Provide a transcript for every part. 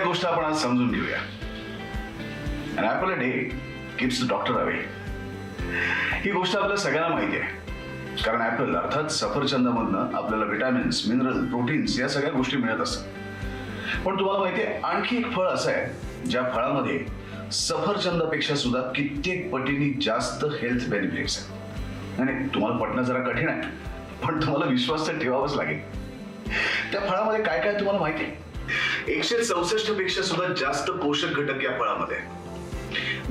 एक गोष्ट आपण आज समजून घेऊया. An apple a day keeps the doctor away. ही गोष्ट आपल्या सगळ्यांना माहिती आहे, कारण ऍपल अर्थात सफरचंदामधनं आपल्याला विटॅमिन्स, मिनरल, प्रोटीन्स या सगळ्या गोष्टी मिळत असतात. पण तुम्हाला माहिती आहे आणखी एक फळ असं आहे ज्या फळामध्ये सफरचंदापेक्षा सुद्धा कित्येक पटीने जास्त हेल्थ बेनिफिट्स आहेत. आणि तुम्हाला पटणं जरा कठीण आहे, पण तुम्हाला विश्वास तर ठेवावाच लागेल. त्या फळामध्ये काय काय तुम्हाला माहिती आहे? 164 पेक्षा सुद्धा जास्त पोषक घटक या फळामध्ये.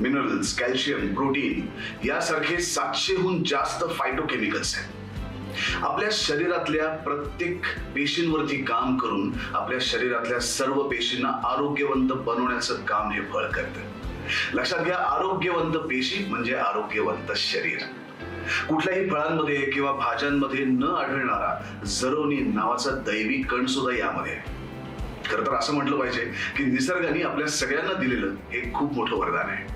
मिनरल्स, कॅल्शियम, प्रोटीन यासारखे 700हून जास्त फायटोकेमिकल्स आहेत. आपल्या शरीरातल्या प्रत्येक पेशींवरती काम करून आपल्या शरीरातल्या सर्व पेशींना आरोग्यवंत बनवण्याचं काम हे फळ करतं. लक्षात घ्या, आरोग्यवंत पेशी म्हणजे आरोग्यवंत शरीर. कुठल्याही फळांमध्ये किंवा भाज्यांमध्ये न आढळणारा झरोनी नावाचा दैवी कण सुद्धा यामध्ये आहे. खरं तर असं म्हटलं पाहिजे की निसर्गाने आपल्या सगळ्यांना दिलेलं हे खूप मोठं वरदान आहे.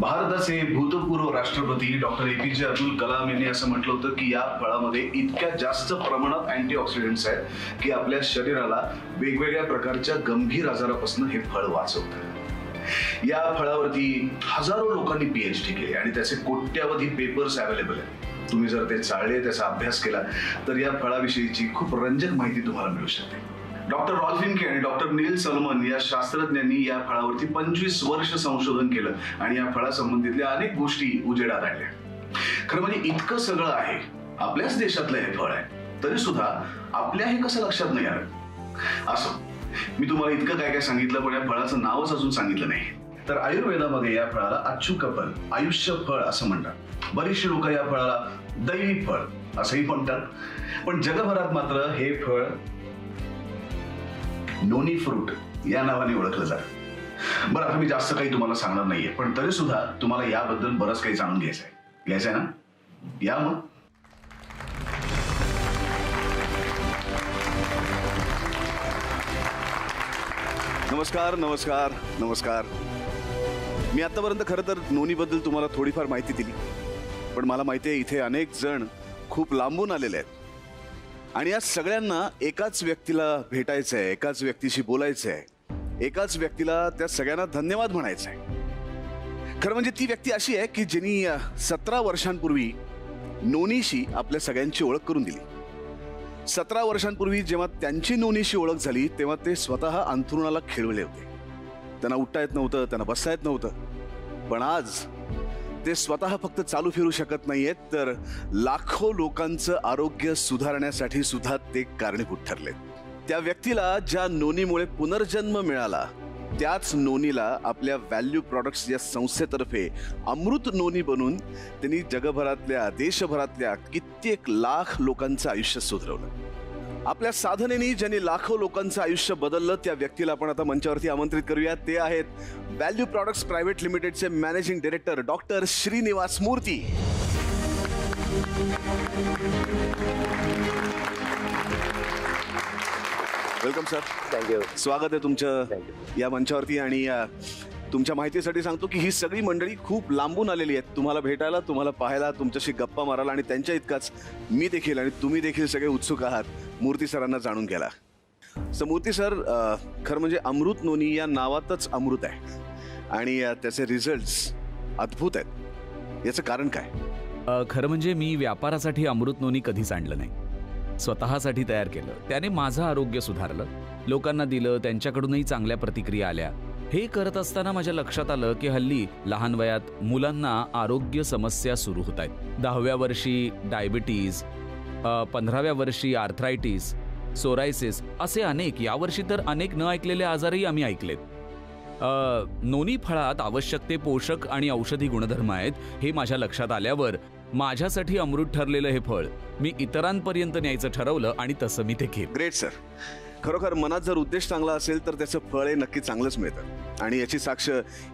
भारताचे भूतपूर्व राष्ट्रपती डॉक्टर APJ अब्दुल कलाम यांनी असं म्हटलं होतं की या फळामध्ये इतक्या जास्त प्रमाणात अँटीऑक्सिडंट्स आहेत की आपल्या शरीराला वेगवेगळ्या प्रकारच्या गंभीर आजारापासून हे फळ वाचवतं. या फळावरती हजारो लोकांनी PhD केली आणि त्याचे कोट्यावधी पेपर्स अवेलेबल आहेत. तुम्ही जर ते चाळले, त्याचा अभ्यास केला तर या फळाविषयीची खूप रंजक माहिती तुम्हाला मिळू शकते. डॉक्टर रॉल्फिनके आणि डॉक्टर नील सॉलमन या शास्त्रज्ञांनी या फळावरती 25 वर्ष संशोधन केलं आणि या फळासंबंधितल्या अनेक गोष्टी उजेडात आणल्या. खरं म्हणजे इतकं सगळं आहे, आपल्याच देशातलं हे फळ आहे, तरी सुद्धा आपल्या हे कसं लक्षात नाही आलं? असं मी तुम्हाला इतकं काय काय सांगितलं, पण या फळाचं नावच अजून सांगितलं नाही. तर आयुर्वेदामध्ये या फळाला अच्युकफल, आयुष्य फळ असं म्हणतात. बरीचशी लोक या फळाला दैवी फळ असंही म्हणतात. पण जगभरात मात्र हे फळ नोनी फ्रूट या नावाने ओळखलं जातं. बरं, आता मी जास्त काही तुम्हाला सांगणार नाहीये, पण तरी सुद्धा तुम्हाला याबद्दल बरंच काही जाणून घ्यायचंय ना? या मग. नमस्कार नमस्कार नमस्कार. मी आतापर्यंत खरं तर नोनीबद्दल तुम्हाला थोडीफार माहिती दिली, पण मला माहिती आहे इथे अनेक जण खूप लांबून आलेले आहेत आणि या सगळ्यांना एकाच व्यक्तीला भेटायचं आहे, एकाच व्यक्तीशी बोलायचं आहे, एकाच व्यक्तीला त्या सगळ्यांना धन्यवाद म्हणायचं आहे. खरं म्हणजे ती व्यक्ती अशी आहे की ज्यांनी 17 वर्षांपूर्वी नोनीशी आपल्या सगळ्यांची ओळख करून दिली. 17 वर्षांपूर्वी जेव्हा त्यांची नोनीशी ओळख झाली तेव्हा ते स्वतः अंथरुणाला खिळवले होते. त्यांना उठता येत नव्हतं, त्यांना बसता येत नव्हतं. पण आज ते स्वतः फक्त चालू फिरू शकत नाहीयेत, तर लाखो लोकांचं आरोग्य सुधारण्यासाठी सुद्धा ते कारणीभूत ठरले. त्या व्यक्तीला ज्या नोनीमुळे पुनर्जन्म मिळाला, त्याच नोनीला आपल्या व्हॅल्यू प्रॉडक्ट्स या संस्थेतर्फे अमृत नोनी बनून त्यांनी जगभरातल्या, देशभरातल्या कित्येक लाख लोकांचं आयुष्य सुधारवलं. आपल्या साधनेने ज्यांनी लाखो लोकांचं आयुष्य बदललं, त्या व्यक्तीला आपण आता मंचावरती आमंत्रित करूया. ते आहेत व्हॅल्यू प्रॉडक्ट्स प्रायव्हेट लिमिटेडचे मॅनेजिंग डायरेक्टर डॉक्टर श्रीनिवास मूर्ती. Welcome sir. थँक्यू. स्वागत आहे तुमचं या मंचावरती. आणि तुमच्या माहितीसाठी सांगतो की ही सगळी मंडळी खूप लांबून आलेली आहेत तुम्हाला भेटायला, तुम्हाला पाहायला, तुमच्याशी गप्पा मारायला. आणि त्यांच्या इतकाच मी देखील आणि तुम्ही देखील सगळे उत्सुक आहात मूर्ती सरांना जाणून घ्यायला. सर मूर्ती सर, खरं म्हणजे अमृत नोनी या नावातच अमृत आहे आणि त्याचे रिझल्ट्स अद्भुत आहेत. याचं कारण काय? खरं म्हणजे मी व्यापारासाठी अमृत नोनी कधीच आणलं नाही, स्वतःसाठी तयार केलं. त्याने माझं आरोग्य सुधारलं, लोकांना दिलं, त्यांच्याकडूनही चांगल्या प्रतिक्रिया आल्या. हे करत असताना माझ्या लक्षात आलं की हल्ली लहान वयात मुलांना आरोग्य समस्या सुरू होत आहेत. 10व्या वर्षी डायबिटीज, 15व्या वर्षी आर्थरायटिस, सोरायसिस असे अनेक, यावर्षी तर अनेक न ऐकलेले आजारही आम्ही ऐकलेत. नोनी फळात आवश्यक ते पोषक आणि औषधी गुणधर्म आहेत हे माझ्या लक्षात आल्यावर माझ्यासाठी अमृत ठरलेलं हे फळ मी इतरांपर्यंत न्यायचं ठरवलं आणि तसं मी ते केलं. Great sir. खरोखर मनात जर उद्देश चांगला असेल तर त्याचं फळ हे नक्की चांगलंच मिळतं. आणि याची साक्ष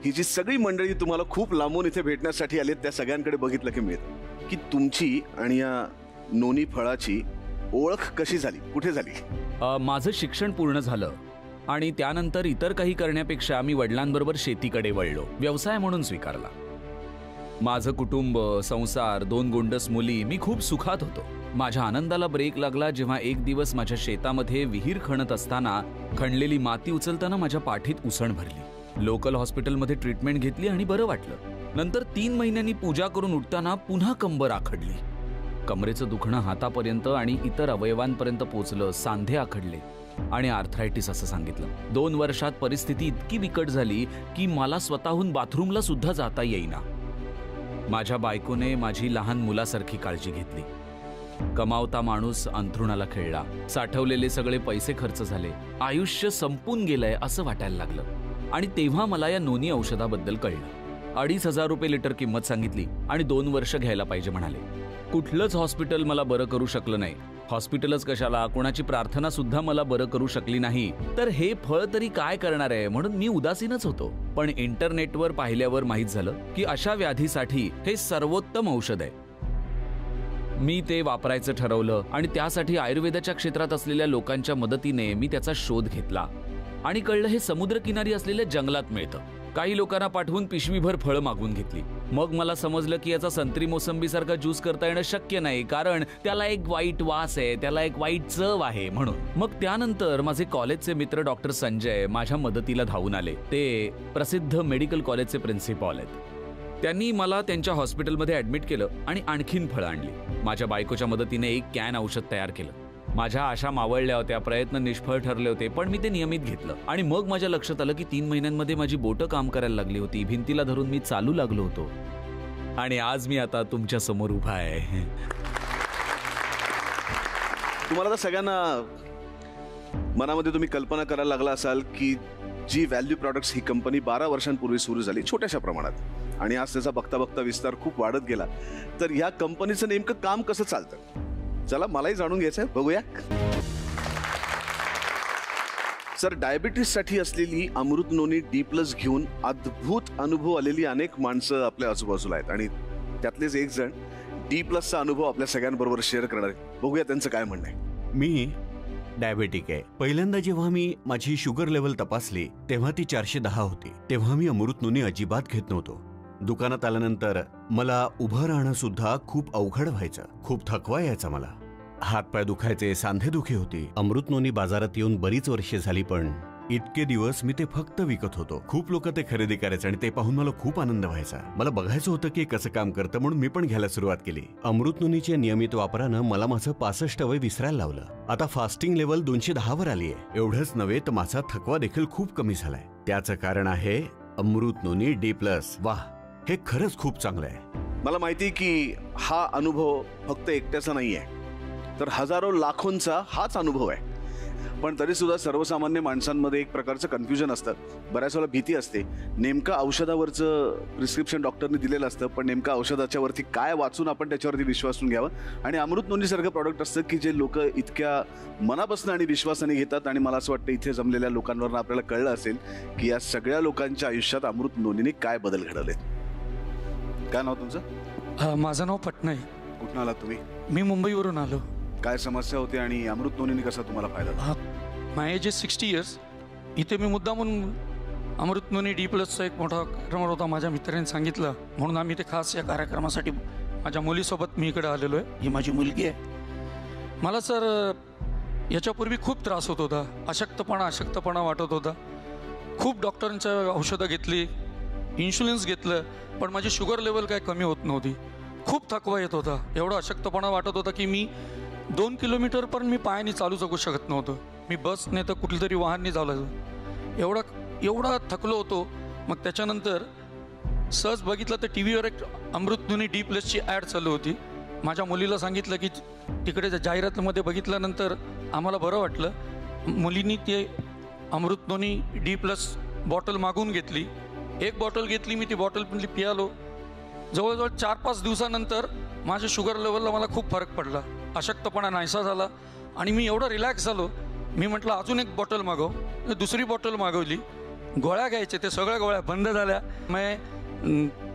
ही जी सगळी मंडळी तुम्हाला खूप लांबून इथे भेटण्यासाठी आली, त्या सगळ्यांकडे बघितलं की मिळतं की तुमची आणि या नोनी फळाची ओळख कशी झाली, कुठे झाली? माझं शिक्षण पूर्ण झालं आणि त्यानंतर इतर काही करण्यापेक्षा मी वडिलांबरोबर शेतीकडे वळलो, व्यवसाय म्हणून स्वीकारला. माझं कुटुंब, संसार, 2 गोंडस मुली, मी खूप सुखात होतो. माझ्या आनंदाला ब्रेक लागला जेव्हा एक दिवस माझ्या शेतामध्ये विहीर खणत असताना खणलेली माती उचलताना माझ्या पाठीत उसण भरली. लोकल हॉस्पिटलमध्ये ट्रीटमेंट घेतली आणि बरं वाटलं. नंतर 3 महिन्यांनी पूजा करून उठताना पुन्हा कंबर आखडली. कमरेचं दुखणं हातापर्यंत आणि इतर अवयवांपर्यंत पोचलं. सांधे आखडले आणि आर्थरायटिस असं सांगितलं. 2 वर्षात परिस्थिती इतकी बिकट झाली की मला स्वतःहून बाथरूमला सुद्धा जाता येईना. माझ्या बायकोने माझी लहान मुलासारखी काळजी घेतली. कमावता माणूस अंथरुणाला खेळला. साठवलेले सगळे पैसे खर्च झाले. आयुष्य संपून गेलंय असं वाटायला लागलं. आणि तेव्हा मला या नोनी औषधाबद्दल कळलं. 2,500 रुपये लिटर किंमत सांगितली आणि 2 वर्ष घ्यायला पाहिजे म्हणाले. कुठलंच हॉस्पिटल मला बरं करू शकलं नाही. हॉस्पिटलच कशाला, कोणाची प्रार्थना सुद्धा मला बरं करू शकली नाही. तर हे फळ तरी काय करणार आहे म्हणून मी उदासीनच होतो. पण इंटरनेटवर पाहिल्यावर माहीत झालं की अशा व्याधीसाठी हे सर्वोत्तम औषध आहे. मी ते वापरायचं ठरवलं आणि त्यासाठी आयुर्वेदाच्या क्षेत्रात असलेल्या लोकांच्या मदतीने मी त्याचा शोध घेतला. आणि कळलं हे समुद्रकिनारी असलेल्या जंगलात मिळतं. काही लोकांना पाठवून पिशवीभर फळं मागवून घेतली. मग मला समजलं की याचा संत्री मोसंबीसारखा ज्यूस करता येणं शक्य नाही, कारण त्याला एक वाईट वास आहे, त्याला एक वाईट चव आहे म्हणून. मग त्यानंतर माझे कॉलेजचे मित्र डॉक्टर संजय माझ्या मदतीला धावून आले. ते प्रसिद्ध मेडिकल कॉलेजचे प्रिन्सिपॉल आहेत. त्यांनी मला त्यांच्या हॉस्पिटलमध्ये ॲडमिट केलं आणि आणखीन फळं आणली. माझ्या बायकोच्या मदतीने एक कॅन औषध तयार केलं. माझ्या आशा मावळल्या होत्या, प्रयत्न निष्फळ ठरले होते, पण मी ते नियमित घेतलं. आणि मग माझ्या लक्षात आलं की 3 महिन्यांमध्ये माझी बोटं काम करायला लागली होती. भिंतीला धरून मी चालू लागलो होतो. आणि आज मी आता तुमच्या समोर उभा आहे. तुम्हाला तर सगळ्यांना मनामध्ये तुम्ही कल्पना करायला लागला असाल की जी व्हॅल्यू प्रॉडक्ट्स ही कंपनी 12 वर्षांपूर्वी सुरू झाली छोट्याशा प्रमाणात आणि आज त्याचा बघता बघता विस्तार खूप वाढत गेला. तर ह्या कंपनीचं नेमकं काम कसं चालतं, चला मलाही जाणून घ्यायचं आहे, बघूया. सर, डायबिटीससाठी असलेली अमृत नोनी D+ घेऊन अद्भुत अनुभव आलेली अनेक माणसं आपल्या आजूबाजूला आहेत आणि त्यातलेच एक जण D+चा अनुभव आपल्या सगळ्यांबरोबर शेअर करणार आहे. बघूया त्यांचं काय म्हणणं आहे. मी डायबेटिक आहे. पहिल्यांदा जेव्हा मी माझी शुगर लेवल तपासली तेव्हा ती 410 होती. तेव्हा मी अमृत नोनी अजिबात घेत नव्हतो. दुकानात आल्यानंतर मला उभं राहणं सुद्धा खूप अवघड व्हायचं. खूप थकवा यायचा मला. हातपाय दुखायचे, सांधेदुखी होती. अमृत नोनी बाजारात येऊन बरीच वर्षे झाली, पण इतके दिवस मी ते फक्त विकत होतो. खूप लोक ते खरेदी करायचे आणि ते पाहून मला खूप आनंद व्हायचा. मला बघायचं होतं की कसं काम करतं, म्हणून मी पण घ्यायला सुरुवात केली. अमृत नोनीच्या नियमित वापरानं मला माझं 65 वय विसरायला लावलं. आता फास्टिंग लेवल 210 वर आली आहे. एवढंच नव्हे तर माझा थकवा देखील खूप कमी झालाय. त्याचं कारण आहे अमृत नोनी D+. वाह, हे खरंच खूप चांगलं आहे. मला माहिती की हा अनुभव फक्त एकट्याचा नाही आहे, तर हजारो लाखोंचा हाच अनुभव आहे. पण तरी सुद्धा सर्वसामान्य माणसांमध्ये एक प्रकारचं कन्फ्युजन असतं. बऱ्याच वेळा भीती असते. नेमकं औषधावरचं प्रिस्क्रिप्शन डॉक्टरने दिलेलं असतं, पण नेमकं औषधाच्या वरती काय वाचून आपण त्याच्यावरती विश्वासून घ्यावं. आणि अमृत नोनीसारखं प्रॉडक्ट असतं की जे लोक इतक्या मनापासून आणि विश्वासाने घेतात. आणि मला असं वाटतं इथे जमलेल्या लोकांवरून आपल्याला कळलं असेल की या सगळ्या लोकांच्या आयुष्यात अमृत नोनीने काय बदल घडवले. काय नाव तुमचं? माझं नाव पटनाई. कुठून आलात तुम्ही? मी मुंबईवरून आलो. काय समस्या होती आणि अमृत नोनीने कसा तुम्हाला फायदा झाला? My age is 60 years. इथे मी मुद्दामून अमृत नोनी D+चा एक मोठा कार्यक्रम होता, माझ्या मित्रांनी सांगितलं म्हणून आम्ही ते खास या कार्यक्रमासाठी माझ्या मुलीसोबत मी इकडे आलेलो आहे. ही माझी मुलगी आहे. मला सर याच्यापूर्वी खूप त्रास होत होता. अशक्तपणा वाटत होता. खूप डॉक्टरांच्या औषधं घेतली, इन्शुलन्स घेतलं, पण माझी शुगर लेवल काय कमी होत नव्हती. खूप थकवा येत होता. एवढा अशक्तपणा वाटत होता की मी 2 किलोमीटर पण मी पायाने चालू जगू शकत नव्हतो. मी बसने तर कुठलं तरी वाहनने चालवलं. एवढा थकलो होतो. मग त्याच्यानंतर सहज बघितलं तर TV वर एक अमृत नोनी D+ची ॲड चालू होती. माझ्या मुलीला सांगितलं की तिकडे जाहिरातीमध्ये बघितल्यानंतर आम्हाला बरं वाटलं. मुलींनी ते अमृत नोनी D+ बॉटल मागून घेतली. एक बॉटल घेतली. मी ती बॉटल पण पियालो. जवळजवळ 4-5 दिवसानंतर माझ्या शुगर लेवलला मला खूप फरक पडला. अशक्तपणा नाहीसा झाला आणि मी एवढं रिलॅक्स झालो. मी म्हटलं अजून एक बॉटल मागव. दुसरी बॉटल मागवली. गोळ्या घ्यायचे, ते सगळ्या गोळ्या बंद झाल्या.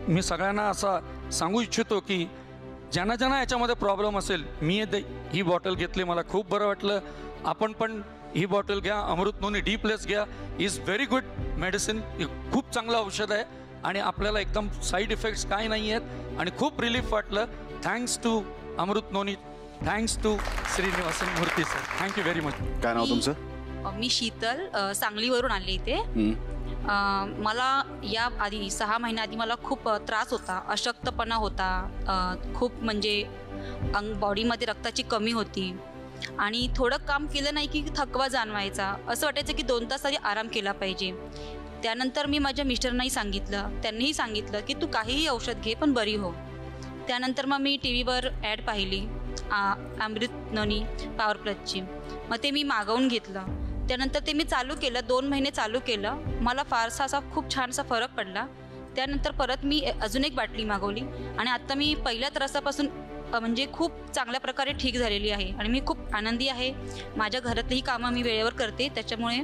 मी सगळ्यांना असा सांगू इच्छितो की ज्यांना याच्यामध्ये प्रॉब्लेम असेल, मी ही बॉटल घेतली, मला खूप बरं वाटलं. आपण पण ही बॉटल घ्या. अमृत नोनी D+ घ्या. Is very good medicine. खूप चांगलं औषध आहे आणि आपल्याला एकदम साईड इफेक्ट्स काय नाही आहेत आणि खूप रिलीफ वाटलं. थँक्स टू अमृत नोनी, थँक्स टू श्रीनिवासन मूर्ती सर. Thank you very much. काय नाव तुमचं? मी शीतल सांगलीवरून आले इथे. मला या आधी 6 महिन्याआधी मला खूप त्रास होता, अशक्तपणा होता, खूप म्हणजे बॉडीमध्ये रक्ताची कमी होती आणि थोडं काम केलं नाही की थकवा जाणवायचा. असं वाटायचं की 2 तास आधी आराम केला पाहिजे. त्यानंतर मी माझ्या मिस्टरांनाही सांगितलं, त्यांनीही सांगितलं की तू काहीही औषध घे पण बरी हो. त्यानंतर मग मी टी व्हीवर ॲड पाहिली अमृत नोनी पॉवर प्लसची. मग ते मी मागवून घेतलं. त्यानंतर ते मी चालू केलं, 2 महिने चालू केलं. मला फारसा असा खूप छानसा फरक पडला. त्यानंतर परत मी अजून एक बाटली मागवली आणि आत्ता मी पहिल्या त्रासापासून म्हणजे खूप चांगल्या प्रकारे ठीक झालेली आहे आणि मी खूप आनंदी आहे. माझ्या घरातलीही कामं मी वेळेवर करते, त्याच्यामुळे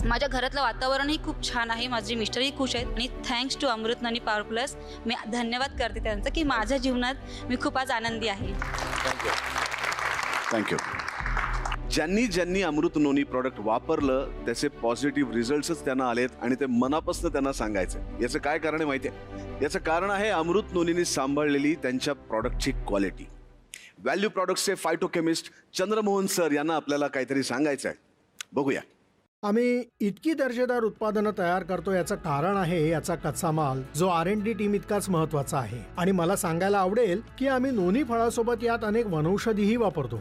माझ्या घरातलं वातावरणही खूप छान आहे. माझे मिस्टरही खुश आहेत आणि थँक्स टू अमृत नोनी पॉवर प्लस मी धन्यवाद करते त्यांचं की माझ्या जीवनात मी खूप आज आनंदी आहे. थँक्यू. ज्यांनी अमृत नोनी प्रॉडक्ट वापरलं त्याचे पॉझिटिव्ह रिझल्ट्सच त्यांना आलेत आणि ते मनापासून त्यांना सांगायचं. याचं काय कारण आहे माहिती आहे? याचं कारण आहे अमृत नोनीने सांभाळलेली त्यांच्या प्रॉडक्टची क्वालिटी. व्हॅल्यू प्रॉडक्ट्सचे फायटोकेमिस्ट चंद्रमोहन सर यांना आपल्याला काहीतरी सांगायचं आहे. बघूया. आम्ही इतकी दर्जेदार उत्पादनं तयार करतो याचं कारण आहे याचा कच्चा माल, जो R&D टीम इतकाच महत्वाचा आहे. आणि मला सांगायला आवडेल की आम्ही नोनी फळासोबत यात अनेक वनौषधीही वापरतो.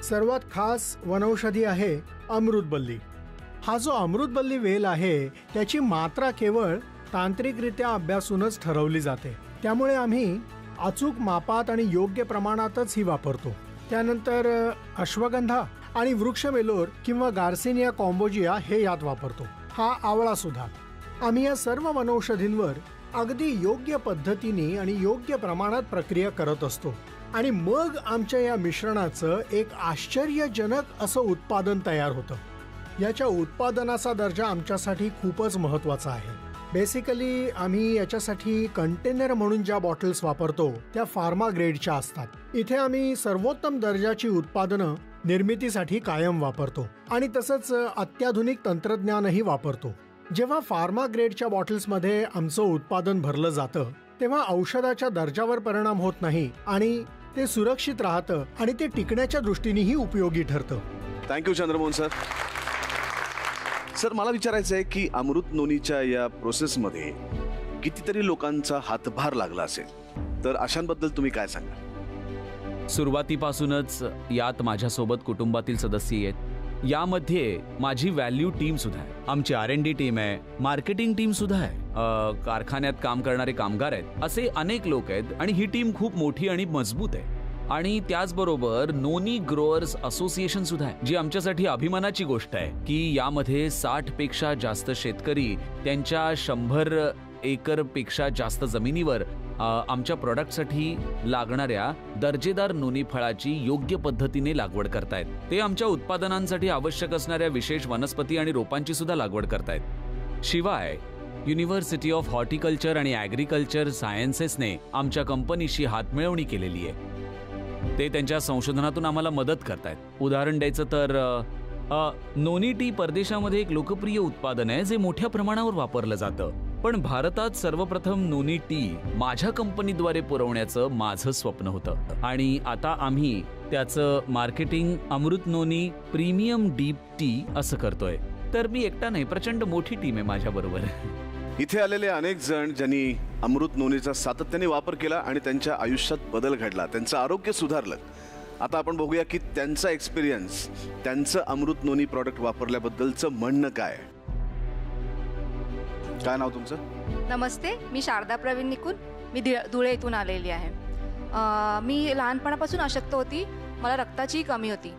सर्वात खास वनौषधी आहे अमृतबल्ली. हा जो अमृतबल्ली वेल आहे त्याची मात्रा केवळ तांत्रिकरित्या अभ्यासूनच ठरवली जाते. त्यामुळे आम्ही अचूक मापात आणि योग्य प्रमाणातच ही वापरतो. त्यानंतर अश्वगंधा आणि वृक्षवेलोर किंवा गार्सिनिया कॉम्बोजिया हे यात वापरतो. हा आवळा सुद्धा. आम्ही या सर्व वनौषधींवर अगदी योग्य पद्धतीने आणि योग्य प्रमाणात प्रक्रिया करत असतो आणि मग आमच्या या मिश्रणाचं एक आश्चर्यजनक असं उत्पादन तयार होतं. याच्या उत्पादनाचा दर्जा आमच्यासाठी खूपच महत्वाचा आहे. बेसिकली आम्ही याच्यासाठी कंटेनर म्हणून ज्या बॉटल्स वापरतो त्या फार्मा ग्रेडच्या असतात. इथे आम्ही सर्वोत्तम दर्जाची उत्पादनं निर्मितीसाठी कायम वापरतो आणि तसंच अत्याधुनिक तंत्रज्ञानही वापरतो. जेव्हा फार्मा ग्रेडच्या बॉटल्समध्ये आमचं उत्पादन भरलं जातं तेव्हा औषधाच्या दर्जावर परिणाम होत नाही आणि ते सुरक्षित राहतं आणि ते टिकण्याच्या दृष्टीनेही उपयोगी ठरतं. Thank you Chandramohan sir. सर मला विचारायचं आहे की अमृत नोनीच्या या प्रोसेसमध्ये कितीतरी लोकांचा हातभार लागला असेल, तर अशांबद्दल तुम्ही काय सांगा? सुरुवातीपासूनच यात माझ्यासोबत कुटुंबातील सदस्य आहेत. यामध्ये माझी व्हॅल्यू टीम सुद्धा आहे, आमची R&D टीम आहे, मार्केटिंग टीम सुद्धा आहे, कारखान्यात काम करणारे कामगार आहेत, असे अनेक लोक आहेत आणि ही टीम खूप मोठी आणि मजबूत आहे. आणि त्याचबरोबर नोनी ग्रोअर्स असोसिएशन सुद्धा आहे, जी आमच्यासाठी अभिमानाची गोष्ट आहे की यामध्ये 60 पेक्षा जास्त शेतकरी त्यांच्या 100 एकरपेक्षा जास्त जमिनीवर आमच्या प्रॉडक्टसाठी लागणाऱ्या दर्जेदार नोनी फळाची योग्य पद्धतीने लागवड करतायत. ते आमच्या उत्पादनांसाठी आवश्यक असणाऱ्या विशेष वनस्पती आणि रोपांची सुद्धा लागवड करतायत. शिवाय युनिव्हर्सिटी ऑफ हॉर्टिकल्चर आणि ॲग्रिकल्चर सायन्सेसने आमच्या कंपनीशी हातमिळवणी केलेली आहे. ते त्यांच्या संशोधनातून आम्हाला मदत करतायत. उदाहरण द्यायचं तर नोनी टी परदेशामध्ये एक लोकप्रिय उत्पादन आहे जे मोठ्या प्रमाणावर वापरलं जातं. पण भारतात सर्वप्रथम नोनी टी माझ्या कंपनीद्वारे पुरवण्याचं माझं स्वप्न होतं आणि आता आम्ही त्याचं मार्केटिंग अमृत नोनी प्रीमियम डीप टी असं करतोय. तर मी एकटा नाही, प्रचंड मोठी टीम आहे माझ्याबरोबर. इथे आलेले अनेक जण ज्यांनी अमृत नोनीचा सातत्याने वापर केला आणि त्यांच्या आयुष्यात बदल घडला, त्यांचं आरोग्य सुधारलं. आता आपण बघूया की त्यांचा एक्सपिरियन्स, त्यांचं अमृत नोनी प्रॉडक्ट वापरल्याबद्दलचं म्हणणं काय. काय नाव तुमचं? नमस्ते, मी शारदा प्रवीण निकुल. मी धुळे इथून आलेली आहे. मी लहानपणापासून अशक्त होती, मला रक्ताचीही कमी होती.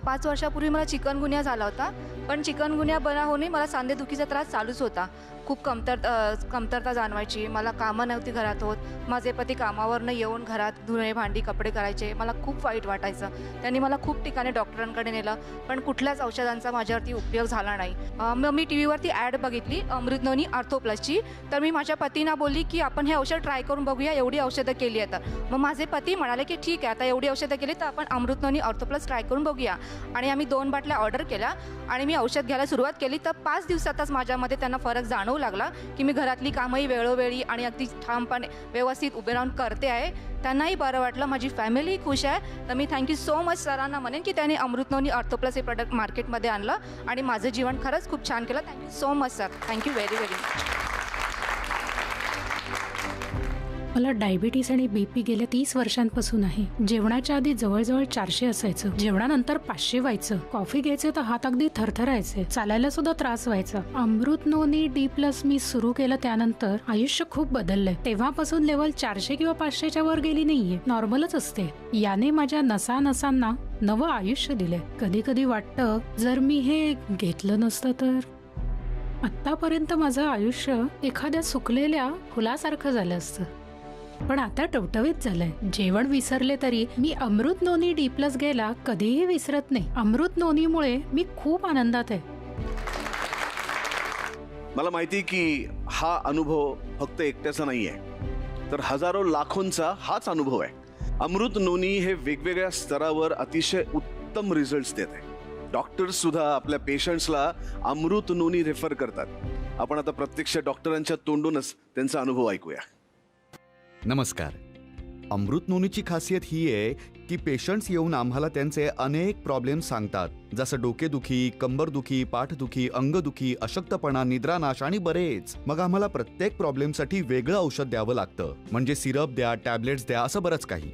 5 वर्षापूर्वी मला चिकनगुन्या झाला होता, पण चिकनगुन्या बरा होणे मला सांधेदुखीचा त्रास चालूच होता. खूप कमतरता जाणवायची. मला कामं नव्हती घरात होत. माझे पती कामावरनं येऊन घरात धुणे भांडी कपडे करायचे. मला खूप वाईट वाटायचं. त्यांनी मला खूप ठिकाणी डॉक्टरांकडे नेलं, पण कुठल्याच औषधांचा माझ्यावरती उपयोग झाला नाही. मग मी TV वरती ॲड बघितली अमृत नोनी ऑर्थो प्लसची. तर मी माझ्या पतींना बोलली की आपण हे औषध ट्राय करून बघूया, एवढी औषधं केली आहे तर. मग माझे पती म्हणाले की ठीक आहे, आता एवढी औषधं केली तर आपण अमृत नोनी ऑर्थो प्लस ट्राय करून बघूया. आणि आम्ही 2 बाटल्या ऑर्डर केल्या आणि मी औषध घ्यायला सुरुवात केली. तर 5 दिवसातच माझ्यामध्ये त्यांना फरक जाणवला जाणवू लागला की मी घरातली कामंही वेळोवेळी आणि अगदी ठामपणे व्यवस्थित उभे राहून करते आहे. त्यांनाही बरं वाटलं, माझी फॅमिलीही खुश आहे. तर मी थँक्यू सो मच सरांना म्हणेन की त्यांनी अमृतनोनी ऑर्थोप्लस हे प्रोडक्ट मार्केटमध्ये आणलं आणि माझं जीवन खरंच खूप छान केलं. Thank you so much sir. Thank you very very much. मला डायबिटीस आणि बीपी गेल्या 30 वर्षांपासून आहे. जेवणाच्या आधी जवळजवळ 400 असायचं, जेवणानंतर 500 व्हायचं. कॉफी घ्यायचे तर हात अगदी थरथरायचे, चालायला सुद्धा त्रास व्हायचा. अमृत नोनी D+ मी सुरू केलं त्यानंतर आयुष्य खूप बदललंय. तेव्हापासून लेवल 400 किंवा 500च्या वर गेली नाहीये, नॉर्मलच असते. याने माझ्या नसांना नवं आयुष्य दिलंय. कधी कधी वाटतं जर मी हे घेतलं नसतं तर. आतापर्यंत माझं आयुष्य एखाद्या सुकलेल्या फुलासारखं झालं असतं, पण आता टवटवीत झालंय. जेवण विसरले तरी मी अमृत नोनी D+ घ्यायला कधीही विसरत नाही. अमृत नोनीमुळे मी खूप आनंदात आहे. मला माहिती की हा अनुभव फक्त एकट्याचा नाहीये, तर हजारो लाखोंचा हाच अनुभव आहे. अमृत नोनी हे वेगवेगळ्या स्तरावर अतिशय उत्तम रिझल्ट्स देत आहे. डॉक्टर्स सुद्धा आपल्या पेशंट्सला अमृत नोनी रेफर करतात. आपण आता प्रत्यक्ष डॉक्टरांच्या तोंडूनच त्यांचा अनुभव ऐकूया. नमस्कार. अमृत नोनीची खासियत ही आहे की पेशंट्स येऊन आम्हाला त्यांचे अनेक प्रॉब्लेम सांगतात, जसं डोकेदुखी, कंबरदुखी, पाठदुखी, अंगदुखी, अशक्तपणा, निद्रानाश आणि बरेच. मग आम्हाला प्रत्येक प्रॉब्लेमसाठी वेगळं औषध द्यावं लागतं, म्हणजे सिरप द्या, टॅबलेट्स द्या, असं बरंच काही.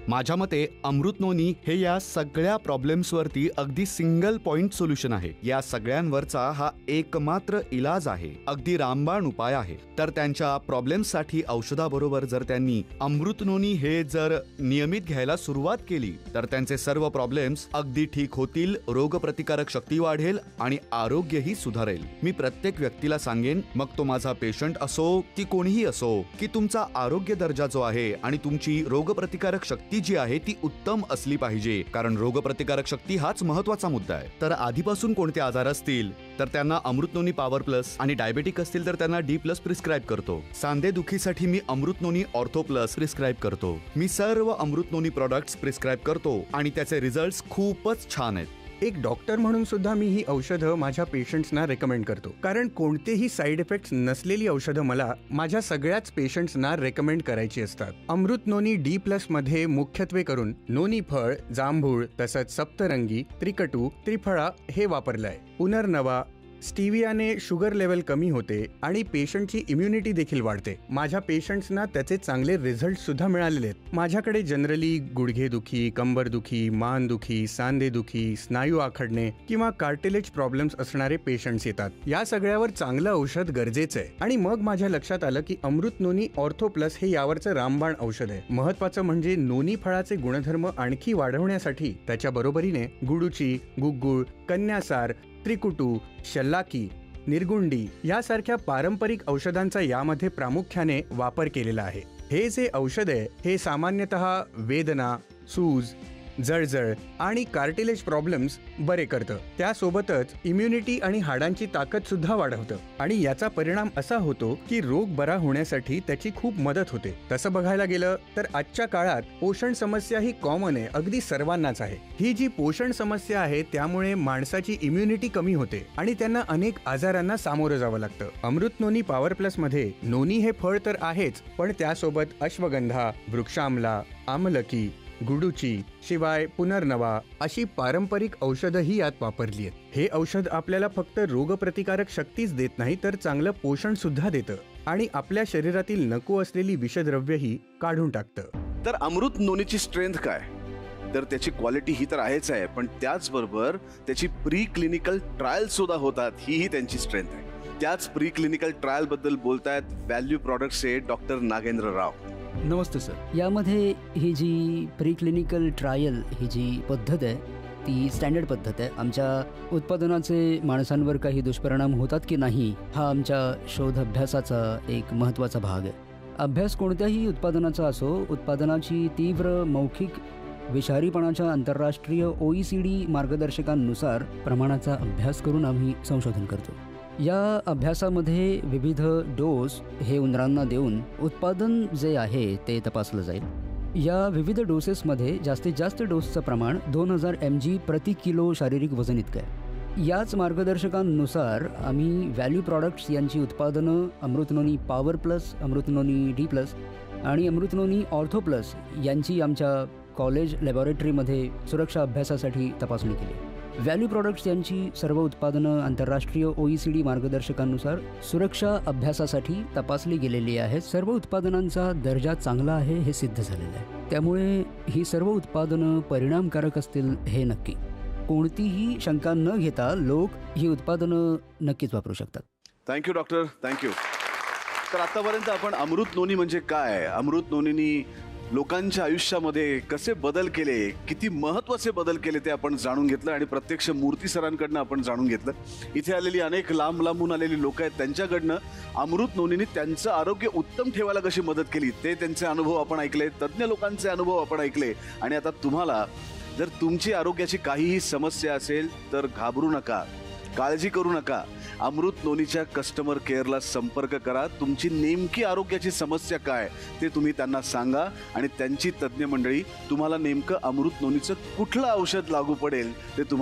माझ्या मते अमृत नोनी हे या सगळ्या प्रॉब्लेम्सवरती अगदी सिंगल पॉइंट सोल्युशन आहे. या सगळ्यांवरचा हा एकमात्र इलाज आहे, अगदी रामबाण उपाय आहे. तर त्यांच्या प्रॉब्लेम्ससाठी औषधाबरोबर जर त्यांनी अमृत नोनी हे जर नियमित घ्यायला सुरुवात केली तर त्यांचे सर्व प्रॉब्लेम्स अगदी ठीक होतील, रोगप्रतिकारक शक्ती वाढेल आणि आरोग्यही सुधारेल. मी प्रत्येक व्यक्तीला सांगेन, मग तो माझा पेशंट असो की कोणीही असो, की तुमचा आरोग्य दर्जा जो आहे आणि तुमची रोगप्रतिकारक शक्ती जी आहे ती उत्तम असली पाहिजे, कारण रोगप्रतिकारक शक्ती हाच महत्वाचा मुद्दा आहे. तर आधीपासून कोणते आजार असतील तर त्यांना अमृत नोनी पॉवर प्लस, आणि डायबेटिक असतील तर त्यांना D+ प्रिस्क्राईब करतो. सांधेदुखीसाठी मी अमृत नोनी ऑर्थो प्लस प्रिस्क्राईब करतो. मी सर्व अमृत नोनी प्रॉडक्ट्स प्रिस्क्राईब करतो आणि त्याचे रिझल्ट्स खूपच छान आहेत. एक डॉक्टर म्हणून सुद्धा मी ही औषधं माझ्या पेशंट्सना रेकमेंड करतो, कारण कोणतेही साईड इफेक्ट्स नसलेली औषधं मला माझ्या सगळ्याच पेशंट्सना रेकमेंड करायची असतात. अमृत नोनी D+ मध्ये मुख्यत्वे करून नोनी फळ, जांभूळ, तसंच सप्तरंगी, त्रिकटू, त्रिफळा हे वापरलंय. पुनर्नवा, स्टीवियाने शुगर लेवल कमी होते आणि पेशंटची इम्युनिटी देखील वाढते. माझ्या पेशंट्सना त्याचे चांगले रिझल्ट सुद्धा मिळालेले आहेत. माझ्याकडे जनरली गुडघेदुखी, कंबरदुखी, मानदुखी, सांधेदुखी, स्नायू आखडणे किंवा कार्टिलेज प्रॉब्लेम्स असणारे पेशंट्स येतात. या सगळ्यावर चांगलं औषध गरजेचं आहे. आणि मग माझ्या लक्षात आलं की अमृत नोनी ऑर्थो प्लस हे यावरचं रामबाण औषध आहे. महत्वाचं म्हणजे नोनी फळाचे गुणधर्म आणखी वाढवण्यासाठी त्याच्या बरोबरीने गुडूची, गुग्गुळ, कन्यासार, त्रिकुटू, शल्लाकी, निर्गुंडी यासारख्या पारंपरिक औषधांचा यामध्ये प्रामुख्याने वापर केलेला आहे. हे जे औषध आहे हे सामान्यतः वेदना, सूज, जळजळ आणि कार्टिलेज प्रॉब्लेम्स बरे करतं. त्यासोबतच इम्युनिटी आणि हाडांची ताकद सुद्धा वाढवतं आणि याचा परिणाम असा होतो की रोग बरा होण्यासाठी त्याची खूप मदत होते. तसं बघायला गेलं तर आजच्या काळात पोषण समस्या ही कॉमन आहे, अगदी सर्वांनाच आहे. ही जी पोषण समस्या आहे त्यामुळे माणसाची इम्युनिटी कमी होते आणि त्यांना अनेक आजारांना सामोरं जावं लागतं. अमृत नोनी पॉवर प्लस मध्ये नोनी हे फळ तर आहेच, पण त्यासोबत अश्वगंधा, वृक्षामला, आमलकी, गुडूची, शिवाय पुनर्नवा अशी पारंपरिक औषधंही यात वापरली आहेत. हे औषध आपल्याला फक्त रोगप्रतिकारक शक्तीच देत नाही तर चांगलं पोषण सुद्धा देतं आणि आपल्या शरीरातील नको असलेली विषद्रव्यही काढून टाकतं. तर अमृत नोनीची स्ट्रेंथ काय? तर त्याची क्वालिटी ही तर आहेच आहे, पण त्याचबरोबर त्याची प्री क्लिनिकल ट्रायल सुद्धा होतात, ही त्यांची स्ट्रेंथ आहे. त्याच प्री क्लिनिकल ट्रायल बद्दल बोलतायत व्हॅल्यू प्रॉडक्ट्सचे डॉक्टर नागेंद्र राव. नमस्ते सर. यामध्ये ही जी प्री क्लिनिकल ट्रायल ही जी पद्धत आहे ती स्टँडर्ड पद्धत आहे. आमच्या उत्पादनाचे माणसांवर काही दुष्परिणाम होतात की नाही हा आमच्या शोध अभ्यासाचा एक महत्त्वाचा भाग आहे. अभ्यास कोणत्याही उत्पादनाचा असो, उत्पादनाची तीव्र मौखिक विषारीपणाच्या आंतरराष्ट्रीय OECD मार्गदर्शकांनुसार प्रमाणाचा अभ्यास करून आम्ही संशोधन करतो. या अभ्यासामध्ये विविध डोस हे उंदरांना देऊन उत्पादन जे आहे ते तपासलं जाईल. या विविध डोसेसमध्ये जास्तीत जास्त डोसचं प्रमाण 2000 mg प्रति किलो शारीरिक वजन इतकं आहे. याच मार्गदर्शकांनुसार आम्ही व्हॅल्यू प्रॉडक्ट्स यांची उत्पादनं अमृतनोनी पॉवर प्लस, अमृतनोनी डी प्लस आणि अमृतनोनी ऑर्थो प्लस यांची आमच्या कॉलेज लॅबॉरेटरीमध्ये सुरक्षा अभ्यासासाठी तपासणी केली. व्हॅल्यू प्रॉडक्ट्स यांची सर्व उत्पादनं आंतरराष्ट्रीय OECD मार्गदर्शकांनुसार सुरक्षा अभ्यासासाठी तपासली गेलेली आहेत. सर्व उत्पादनांचा दर्जा चांगला आहे हे सिद्ध झालेलं आहे. त्यामुळे ही सर्व उत्पादनं परिणामकारक असतील हे नक्की. कोणतीही शंका न घेता लोक ही उत्पादनं नक्कीच वापरू शकतात. Thank you doctor, thank you. तर आतापर्यंत आपण अमृत नोनी म्हणजे काय, अमृत नोनीनी लोकांच्या आयुष्यामध्ये कसे बदल केले, किती महत्त्वाचे बदल केले ते आपण जाणून घेतलं आणि प्रत्यक्ष मूर्ती सरांकडनं आपण जाणून घेतलं. इथे आलेली अनेक लांब लांबून आलेली लोक आहेत, त्यांच्याकडनं अमृत नोनीनी त्यांचं आरोग्य उत्तम ठेवायला कशी मदत केली ते त्यांचे अनुभव आपण ऐकले, तज्ज्ञ लोकांचे अनुभव आपण ऐकले. आणि आता तुम्हाला जर तुमची आरोग्याची काहीही समस्या असेल तर घाबरू नका, काळजी करू नका. अमृत नोनीच्या कस्टमर केअरला संपर्क करा. तुमची नेमकी आरोग्याची समस्या काय ते तुम्ही त्यांना सांगा आणि त्यांची तज्ज्ञ मंडळी तुम्हाला नेमकं अमृत नोनीचं कुठलं औषध लागू पडेल ते